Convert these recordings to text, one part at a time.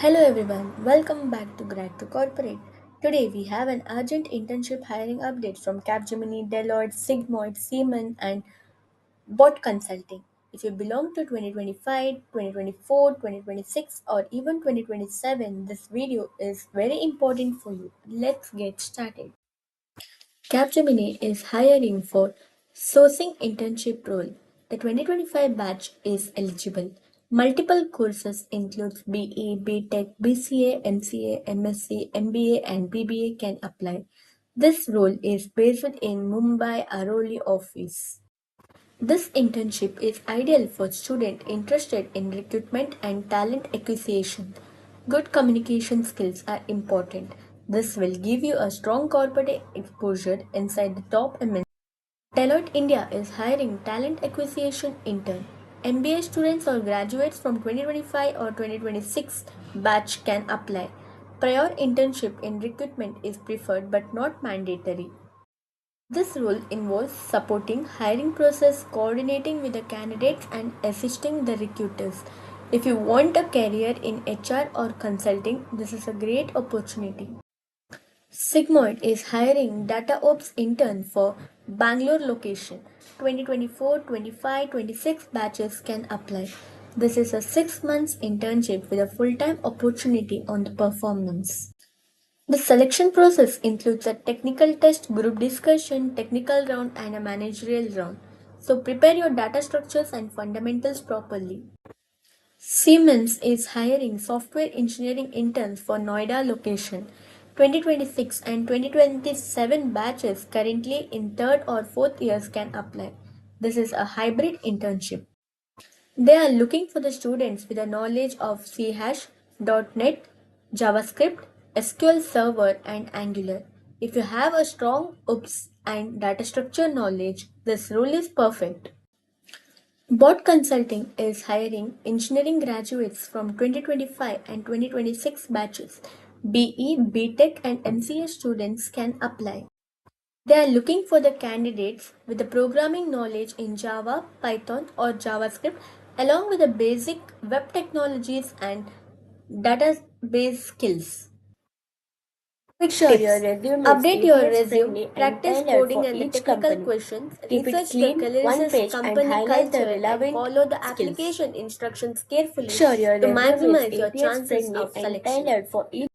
Hello everyone, welcome back to Grad to Corporate. Today we have an urgent internship hiring update from Capgemini, Deloitte, Sigmoid, Siemens and Bot Consulting. If you belong to 2025, 2024, 2026 or even 2027, this video is very important for you. Let's get started. Capgemini is hiring for sourcing internship role. The 2025 batch is eligible. Multiple courses include BE, BTech, BCA, MCA, MSc, MBA and BBA can apply. This role is based in Mumbai Airoli office. This internship is ideal for students interested in recruitment and talent acquisition. Good communication skills are important. This will give you a strong corporate exposure inside the top MNCs. Deloitte India is hiring talent acquisition intern. MBA students or graduates from 2025 or 2026 batch can apply. Prior internship in recruitment is preferred but not mandatory. This role involves supporting hiring process, coordinating with the candidates and assisting the recruiters. If you want a career in HR or consulting, this is a great opportunity. Sigmoid is hiring DataOps Intern for Bangalore location. 2024, 25, 26 batches can apply. This is a 6 months internship with a full-time opportunity on the performance. The selection process includes a technical test, group discussion, technical round, and a managerial round. So prepare your data structures and fundamentals properly. Siemens is hiring software engineering interns for Noida location. 2026 and 2027 batches currently in third or fourth years can apply. This is a hybrid internship. They are looking for the students with a knowledge of C hash, .NET, JavaScript, SQL Server, and Angular. If you have a strong OOPS and data structure knowledge, this role is perfect. Bot Consulting is hiring engineering graduates from 2025 and 2026 batches. BE, BTech, and MCA students can apply. They are looking for the candidates with the programming knowledge in Java, Python, or JavaScript, along with the basic web technologies and database skills. Quick Sure, your tips. resume Update your ATS resume friendly, and practice tailored coding for and the each technical company. questions, Keep it research the clean, one college's page, and company highlight the culture, and relevant follow the skills. application instructions Make carefully sure your to resume is maximize your ATS chances friendly of and selection. tailored for each.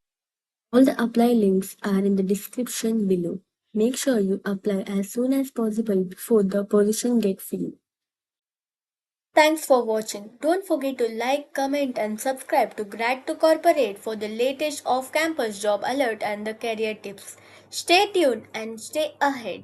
All the apply links are in the description below. Make sure you apply as soon as possible before the position gets filled. Thanks for watching. Don't forget to like, comment and subscribe to Grad to Corporate for the latest off-campus job alert and the career tips. Stay tuned and stay ahead.